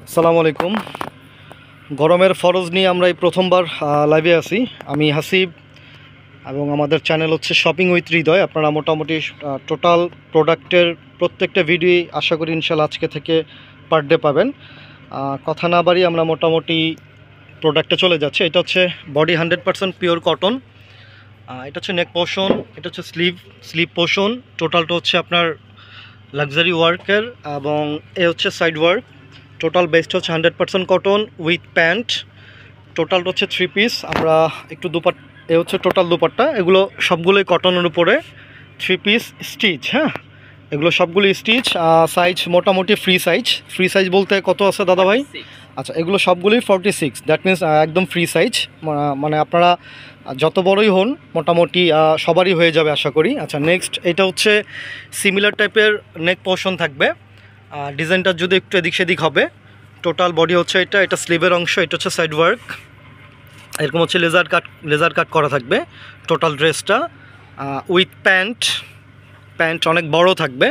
আসসালামু আলাইকুম। গরমের ফরজ নিয়ে আমরা এই প্রথমবার লাইভে আছি। আমি হাসিব এবং আমাদের চ্যানেল হচ্ছে শপিং উইথ হৃদয়। আপনারা মোটামুটি টোটাল প্রোডাক্টের প্রত্যেকটা ভিডিও আশা করি ইনশাল্লাহ আজকে থেকে পার ডে পাবেন। কথা না বাড়িয়ে আমরা মোটামুটি প্রোডাক্টে চলে যাচ্ছে। এটা হচ্ছে বডি 100% পিওর কটন। এটা হচ্ছে নেক পোর্শন, এটা হচ্ছে স্লিভ পোর্শন। টোটালটা হচ্ছে আপনার লাক্সারি ওয়ার্কের এবং এ হচ্ছে সাইড ওয়ার্ক। টোটাল বেস্ট হচ্ছে 100% কটন উইথ প্যান্ট। টোটালটা হচ্ছে 3 পিস। আমরা একটু এ হচ্ছে টোটাল দুপাট্টা। এগুলো সবগুলোই কটনের উপরে 3 পিস স্টিচ। হ্যাঁ, এগুলো সবগুলোই স্টিচ। সাইজ মোটামুটি ফ্রি সাইজ বলতে কত আছে দাদা ভাই? আচ্ছা, এগুলো সবগুলোই 46। দ্যাট মিনস একদম ফ্রি সাইজ। মানে আপনারা যত বড়ই হন মোটামুটি সবারই হয়ে যাবে আশা করি। আচ্ছা, নেক্সট এটা হচ্ছে সিমিলার টাইপের নেক পোর্শন থাকবে। ডিজাইনটা যদি একটু এদিক সেদিক হবে। টোটাল বডি হচ্ছে এটা স্লিভের অংশ, এটা হচ্ছে সাইড ওয়ার্ক। এরকম হচ্ছে লেজার কাট করা থাকবে টোটাল ড্রেসটা উইথ প্যান্ট অনেক বড় থাকবে।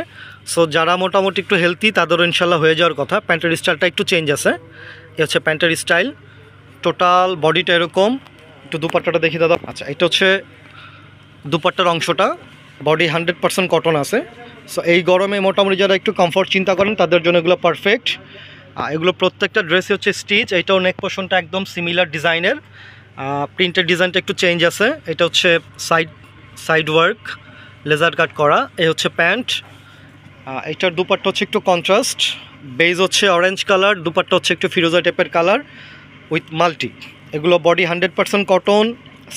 সো যারা মোটামুটি একটু হেলদি তাদেরও ইনশাল্লাহ হয়ে যাওয়ার কথা। প্যান্টের স্টাইলটা একটু চেঞ্জ আছে। এ হচ্ছে প্যান্টের স্টাইল। টোটাল বডিটা এরকম। একটু দুপাট্টাটা দেখি দাদা। আচ্ছা, এটা হচ্ছে দুপাট্টার অংশটা। বডি 100% কটন আছে। সো এই গরমে মোটামুটি যারা একটু কমফর্ট চিন্তা করেন তাদের জন্য এগুলো পারফেক্ট। এগুলো প্রত্যেকটা ড্রেসই হচ্ছে স্টিচ। এইটাও নেক পোর্শনটা একদম সিমিলার ডিজাইনের। প্রিন্টের ডিজাইনটা একটু চেঞ্জ আছে। এটা হচ্ছে সাইড ওয়ার্ক লেজার কাট করা। এই হচ্ছে প্যান্ট। এইটার দুপাট্টা হচ্ছে একটু কন্ট্রাস্ট। বেজ হচ্ছে অরেঞ্জ কালার, দুপাট্টা হচ্ছে একটু ফিরোজা টাইপের কালার উইথ মাল্টি। এগুলো body 100% cotton,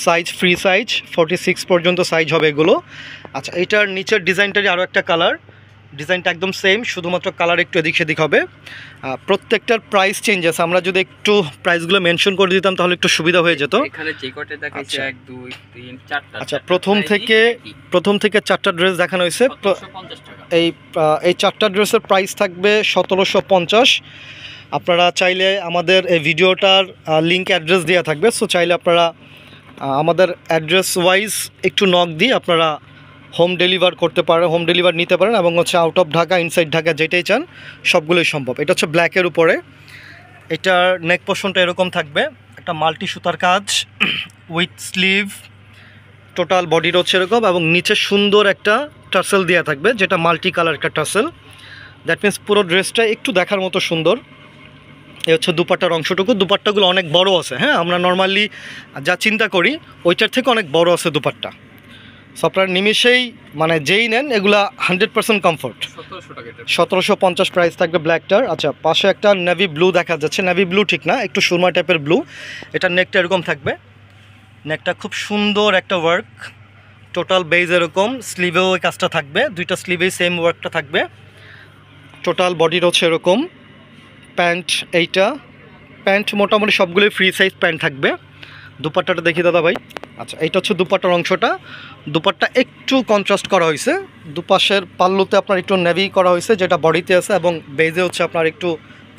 size free size 46 পর্যন্ত সাইজ হবে এগুলো। আচ্ছা, এইটার নিচের ডিজাইনটারই আরও একটা কালার। ডিজাইনটা একদম সেম, শুধুমাত্র কালার একটু এদিক সেদিক হবে। প্রত্যেকটার প্রাইস চেঞ্জ আছে। আমরা যদি একটু প্রাইসগুলো মেনশন করে দিতাম তাহলে একটু সুবিধা হয়ে যেত। এখানে যে কয়টা দেখাইছে 1 2 3 4টা। আচ্ছা, প্রথম থেকে 4টা ড্রেস দেখানো হয়েছে। এই 4টা ড্রেসের প্রাইস থাকবে 1750। আপনারা চাইলে আমাদের এই ভিডিওটার লিঙ্ক অ্যাড্রেস দেওয়া থাকবে। সো চাইলে আপনারা আমাদের অ্যাড্রেস ওয়াইজ একটু নক দিয়ে আপনারা হোম ডেলিভার নিতে পারেন এবং হচ্ছে out of Dhaka, inside Dhaka যেটাই চান সবগুলোই সম্ভব। এটা হচ্ছে ব্ল্যাকের উপরে। এটার নেক পোর্শনটা এরকম থাকবে, একটা মাল্টি সুতার কাজ উইথ স্লিভ। টোটাল বডির হচ্ছে এরকম এবং নিচে সুন্দর একটা টার্সেল দেওয়া থাকবে, যেটা মাল্টি কালার একটা টার্সেল। দ্যাট মিনস পুরো ড্রেসটা একটু দেখার মতো সুন্দর। এ হচ্ছে দুপাট্টার অংশটুকু। দুপাট্টাগুলো অনেক বড় আছে। হ্যাঁ, আমরা নর্মালি যা চিন্তা করি ওইটার থেকে অনেক বড় আছে দুপাট্টা। সো আপনার নিমিশেই মানে যেই নেন এগুলা 100% কমফোর্ট। 1750 প্রাইস থাকবে ব্ল্যাকটার। আচ্ছা, পাশে একটা নেভি ব্লু দেখা যাচ্ছে। নেভি ব্লু ঠিক না, একটু সুরমা টাইপের ব্লু। এটার নেকটা এরকম থাকবে। নেকটা খুব সুন্দর একটা ওয়ার্ক। টোটাল বেজ এরকম। স্লিভেও ওই কাজটা থাকবে, দুইটা স্লিভেই সেম ওয়ার্কটা থাকবে। টোটাল বডির হচ্ছে এরকম। প্যান্ট মোটামুটি সবগুলোই ফ্রি সাইজ প্যান্ট থাকবে। দুপাট্টাটা দেখি দাদা ভাই। আচ্ছা, এইটা হচ্ছে দুপাট্টার অংশটা। দুপাট্টা একটু কন্ট্রাস্ট করা হয়েছে। দুপাশের পাল্লুতে আপনার একটু নেভি করা হয়েছে, যেটা বডিতে আছে, এবং বেজে হচ্ছে আপনার একটু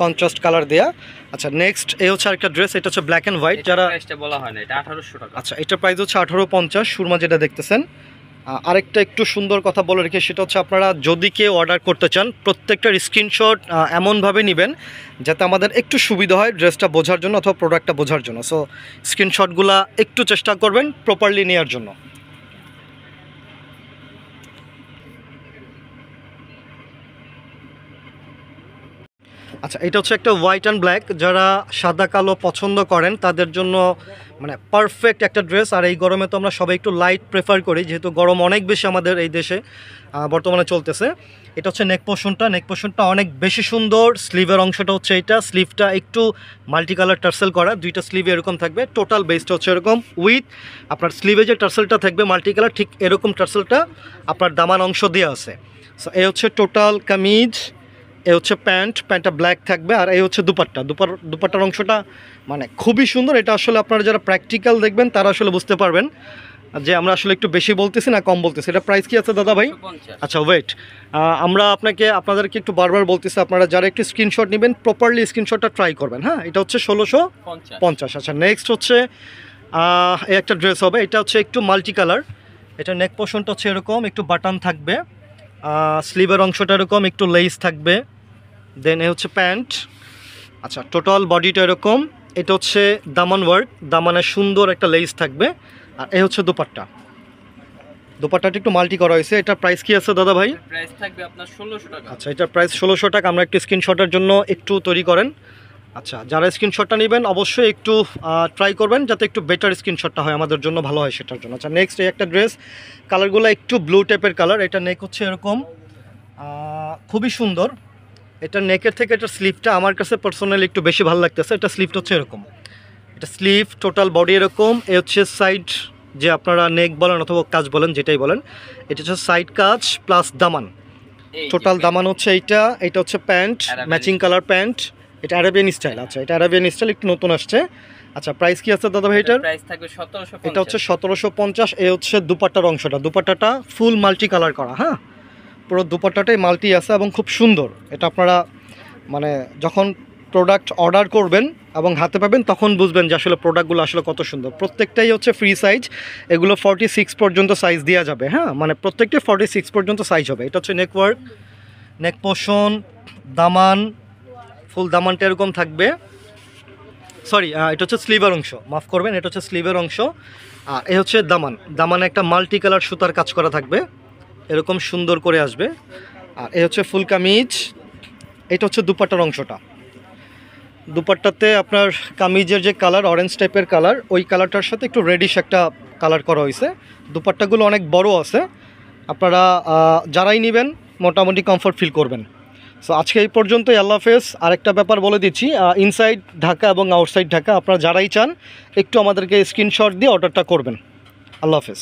কন্ট্রাস্ট কালার দেয়া। আচ্ছা, নেক্সট এই হচ্ছে আরেকটা ড্রেস। এটা হচ্ছে ব্ল্যাক অ্যান্ড হোয়াইট। যারা বলা হয় না, এটা 1800 টাকা। আচ্ছা, এটার প্রাইস হচ্ছে 1850 সুরমা যেটা দেখতেছেন। আরেকটা একটু সুন্দর কথা বলে রেখে, সেটা হচ্ছে আপনারা যদি কেউ অর্ডার করতে চান প্রত্যেকটার স্ক্রিনশট এমনভাবে নেবেন যাতে আমাদের একটু সুবিধা হয় ড্রেসটা বোঝার জন্য অথবা প্রোডাক্টটা বোঝার জন্য। সো স্ক্রিনশটগুলো একটু চেষ্টা করবেন প্রপারলি নেওয়ার জন্য। আচ্ছা, এটা হচ্ছে একটা হোয়াইট অ্যান্ড ব্ল্যাক। যারা সাদা কালো পছন্দ করেন তাদের জন্য মানে পারফেক্ট একটা ড্রেস। আর এই গরমে তো আমরা সবাই একটু লাইট প্রেফার করি, যেহেতু গরম অনেক বেশি আমাদের এই দেশে বর্তমানে চলতেছে। এটা হচ্ছে নেক পোর্শনটা অনেক বেশি সুন্দর। স্লিভের অংশটা হচ্ছে এটা। স্লিভটা একটু মাল্টি কালার টার্সেল করা, দুইটা স্লিভে এরকম থাকবে। টোটাল বেসটা হচ্ছে এরকম উইথ আপনার স্লিভে যে টার্সেলটা থাকবে মাল্টি কালার, ঠিক এরকম টার্সেলটা আপনার দামান অংশ দেওয়া আছে। সো এই হচ্ছে টোটাল কামিজ। এ হচ্ছে প্যান্টটা ব্ল্যাক থাকবে। আর এই হচ্ছে দুপাট্টার অংশটা মানে খুবই সুন্দর। এটা আসলে আপনারা যারা প্র্যাকটিক্যাল দেখবেন তারা আসলে বুঝতে পারবেন যে আমরা আসলে একটু বেশি বলতেছি না কম বলতেছি। এটা প্রাইস কি আছে দাদা ভাই? আচ্ছা, ওয়েট, আমরা আপনাদেরকে একটু বারবার বলতেছি, আপনারা যারা একটু স্ক্রিনশট নেবেন প্রপারলি স্ক্রিনশটটা ট্রাই করবেন। হ্যাঁ, এটা হচ্ছে 1650। আচ্ছা, নেক্সট হচ্ছে এই একটা ড্রেস হবে। এটা হচ্ছে একটু মাল্টি কালার। এটা নেক পোর্শনটা হচ্ছে এরকম, একটু বাটন থাকবে। স্লিভের অংশটা এরকম একটু লেস থাকবে। দেন এ হচ্ছে প্যান্ট। আচ্ছা, টোটাল বডিটা এরকম। এটা হচ্ছে দামান ওয়ার্ক, দামানের সুন্দর একটা লেস থাকবে। আর এই হচ্ছে দোপাট্টা, দোপাট্টাটা একটু মাল্টি করা হয়েছে। এটার প্রাইস কি আছে দাদা ভাই? প্রাইস থাকবে আপনার 1600 টাকা। আচ্ছা, এটার প্রাইস 1600 টাকা। আমরা একটু স্ক্রিনশটের জন্য একটু তৈরি করেন। আচ্ছা, যারা স্ক্রিনশটটা নেবেন অবশ্যই একটু ট্রাই করবেন যাতে একটু বেটার স্ক্রিনশটটা হয়, আমাদের জন্য ভালো হয় সেটার জন্য। আচ্ছা, নেক্সট এই একটা ড্রেস, কালারগুলো একটু ব্লু টাইপের কালার। এটা নেক হচ্ছে এরকম, খুবই সুন্দর। এটা নেকের থেকে এটা স্লিভটা আমার কাছে পার্সোনালি একটু বেশি ভালো লাগতেছে। এটা স্লিভটা হচ্ছে এরকম, এটা স্লিভ, টোটাল বডি এরকম। এ হচ্ছে সাইড, যে আপনারা নেক বলেন অথবা কাজ বলেন যেটাই বলেন, এটা হচ্ছে সাইড কাজ প্লাস দামান। টোটাল দামান হচ্ছে এইটা। এটা হচ্ছে প্যান্ট, ম্যাচিং কালার প্যান্ট। এটা আরাবিয়ান স্টাইল। আচ্ছা, এটা আরাবিয়ান স্টাইল, একটু নতুন আসছে। আচ্ছা, প্রাইস কি আছে দাদা ভাই এটার? প্রাইস থাকবে 1750। এটা হচ্ছে 1750। এ হচ্ছে দুপাট্টার অংশটা, দুপাট্টাটা ফুল মাল্টি কালার করা। হ্যাঁ, পুরো দুপাট্টাটাই মাল্টি আছে এবং খুব সুন্দর। এটা আপনারা মানে যখন প্রোডাক্ট অর্ডার করবেন এবং হাতে পাবেন তখন বুঝবেন যে আসলে প্রোডাক্টগুলো আসলে কত সুন্দর। প্রত্যেকটাই হচ্ছে ফ্রি সাইজ, এগুলো 46 পর্যন্ত সাইজ দেওয়া যাবে। হ্যাঁ, মানে প্রত্যেকটা 46 পর্যন্ত সাইজ হবে। এটা হচ্ছে নেকওয়ার্ক, নেক পোর্শন, দামান, ফুল দামানটা এরকম থাকবে। সরি, এটা হচ্ছে স্লিভের অংশ, মাফ করবেন, এটা হচ্ছে স্লিভের অংশ। আর এ হচ্ছে দামান, দামানে একটা মাল্টি কালার সুতার কাজ করা থাকবে, এরকম সুন্দর করে আসবে। আর এ হচ্ছে ফুল কামিজ। এটা হচ্ছে দুপাট্টার অংশটা, দুপাট্টাতে আপনার কামিজের যে কালার অরেঞ্জ টাইপের কালার, ওই কালারটার সাথে একটু রেডিশ একটা কালার করা হয়েছে। দুপাট্টাগুলো অনেক বড় আছে, আপনারা যারাই নেবেন মোটামুটি কমফর্ট ফিল করবেন। সো আজকে এই পর্যন্তই, আল্লাহ হাফেজ। আরেকটা ব্যাপার বলে দিচ্ছি, ইনসাইড ঢাকা এবং আউটসাইড ঢাকা আপনারা যারাই চান একটু আমাদেরকে স্ক্রিনশট দিয়ে অর্ডারটা করবেন। আল্লাহ হাফেজ।